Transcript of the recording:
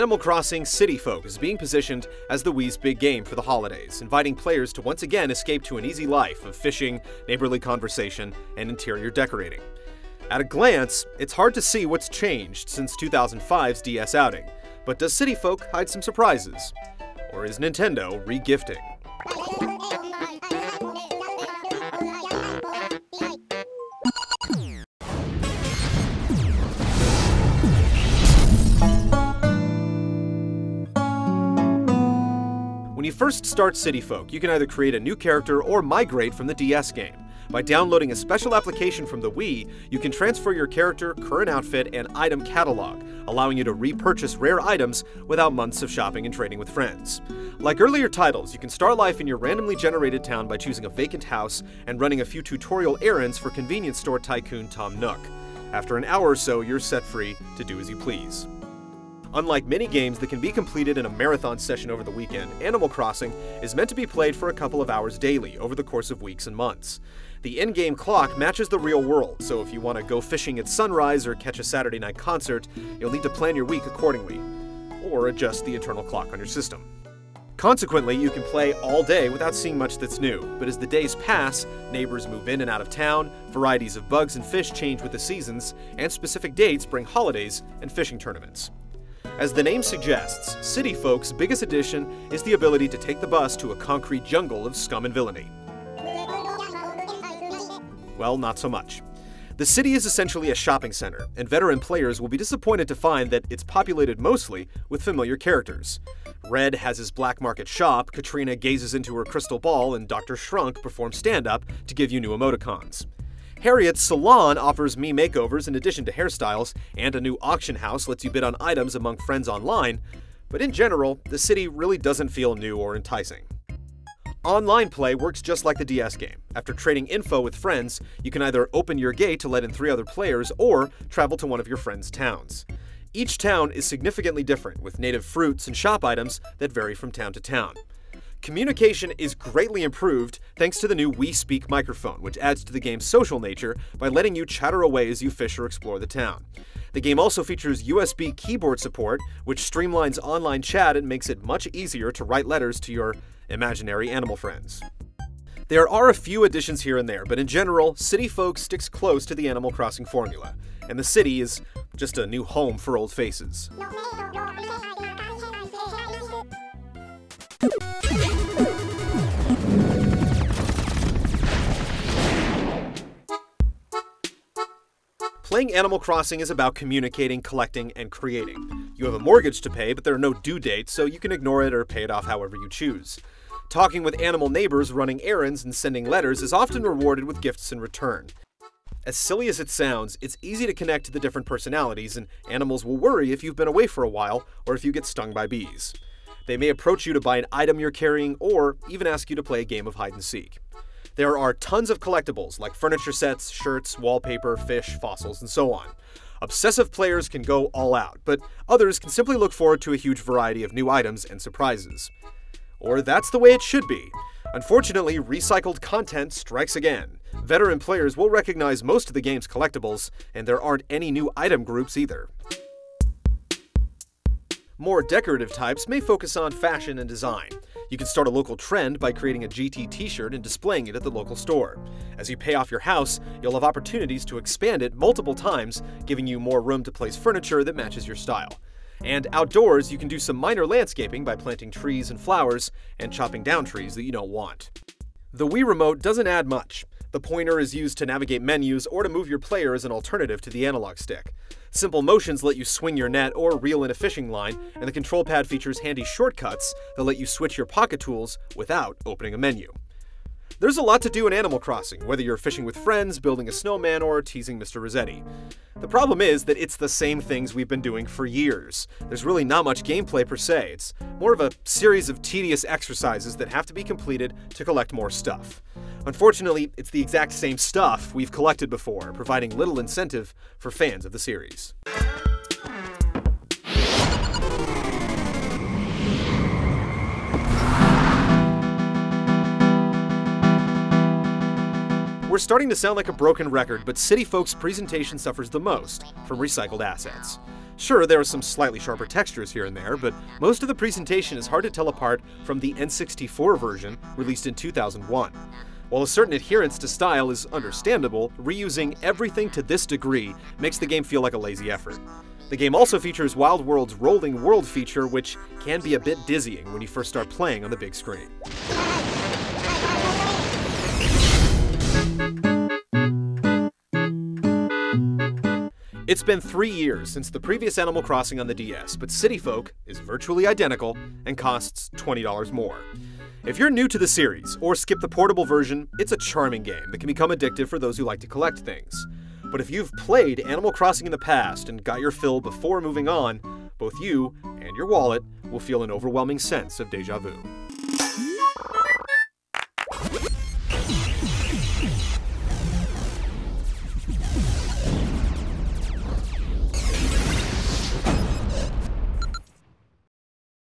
Animal Crossing City Folk is being positioned as the Wii's big game for the holidays, inviting players to once again escape to an easy life of fishing, neighborly conversation, and interior decorating. At a glance, it's hard to see what's changed since 2005's DS outing, but does City Folk hide some surprises? Or is Nintendo re-gifting? When you first start City Folk, you can either create a new character or migrate from the DS game. By downloading a special application from the Wii, you can transfer your character, current outfit, and item catalog, allowing you to repurchase rare items without months of shopping and trading with friends. Like earlier titles, you can start life in your randomly generated town by choosing a vacant house and running a few tutorial errands for convenience store tycoon Tom Nook. After an hour or so, you're set free to do as you please. Unlike many games that can be completed in a marathon session over the weekend, Animal Crossing is meant to be played for a couple of hours daily over the course of weeks and months. The in-game clock matches the real world, so if you want to go fishing at sunrise or catch a Saturday night concert, you'll need to plan your week accordingly, or adjust the internal clock on your system. Consequently, you can play all day without seeing much that's new, but as the days pass, neighbors move in and out of town, varieties of bugs and fish change with the seasons, and specific dates bring holidays and fishing tournaments. As the name suggests, City Folk's biggest addition is the ability to take the bus to a concrete jungle of scum and villainy. Well, not so much. The city is essentially a shopping center, and veteran players will be disappointed to find that it's populated mostly with familiar characters. Red has his black market shop, Katrina gazes into her crystal ball, and Dr. Shrunk performs stand-up to give you new emoticons. Harriet's salon offers me makeovers in addition to hairstyles, and a new auction house lets you bid on items among friends online, but in general, the city really doesn't feel new or enticing. Online play works just like the DS game. After trading info with friends, you can either open your gate to let in 3 other players or travel to one of your friends' towns. Each town is significantly different, with native fruits and shop items that vary from town to town. Communication is greatly improved thanks to the new Wii Speak microphone, which adds to the game's social nature by letting you chatter away as you fish or explore the town. The game also features USB keyboard support, which streamlines online chat and makes it much easier to write letters to your imaginary animal friends. There are a few additions here and there, but in general, City Folk sticks close to the Animal Crossing formula, and the city is just a new home for old faces. Playing Animal Crossing is about communicating, collecting, and creating. You have a mortgage to pay, but there are no due dates, so you can ignore it or pay it off however you choose. Talking with animal neighbors, running errands, and sending letters is often rewarded with gifts in return. As silly as it sounds, it's easy to connect to the different personalities, and animals will worry if you've been away for a while or if you get stung by bees. They may approach you to buy an item you're carrying or even ask you to play a game of hide and seek. There are tons of collectibles like furniture sets, shirts, wallpaper, fish, fossils, and so on. Obsessive players can go all out, but others can simply look forward to a huge variety of new items and surprises. Or that's the way it should be. Unfortunately, recycled content strikes again. Veteran players will recognize most of the game's collectibles, and there aren't any new item groups either. More decorative types may focus on fashion and design. You can start a local trend by creating a GT t-shirt and displaying it at the local store. As you pay off your house, you'll have opportunities to expand it multiple times, giving you more room to place furniture that matches your style. And outdoors, you can do some minor landscaping by planting trees and flowers and chopping down trees that you don't want. The Wii Remote doesn't add much. The pointer is used to navigate menus or to move your player as an alternative to the analog stick. Simple motions let you swing your net or reel in a fishing line, and the control pad features handy shortcuts that let you switch your pocket tools without opening a menu. There's a lot to do in Animal Crossing, whether you're fishing with friends, building a snowman, or teasing Mr. Rossetti. The problem is that it's the same things we've been doing for years. There's really not much gameplay per se. It's more of a series of tedious exercises that have to be completed to collect more stuff. Unfortunately, it's the exact same stuff we've collected before, providing little incentive for fans of the series. We're starting to sound like a broken record, but City Folk's presentation suffers the most from recycled assets. Sure, there are some slightly sharper textures here and there, but most of the presentation is hard to tell apart from the N64 version released in 2001. While a certain adherence to style is understandable, reusing everything to this degree makes the game feel like a lazy effort. The game also features Wild World's rolling world feature, which can be a bit dizzying when you first start playing on the big screen. It's been 3 years since the previous Animal Crossing on the DS, but City Folk is virtually identical and costs $20 more. If you're new to the series, or skip the portable version, it's a charming game that can become addictive for those who like to collect things. But if you've played Animal Crossing in the past and got your fill before moving on, both you and your wallet will feel an overwhelming sense of déjà vu.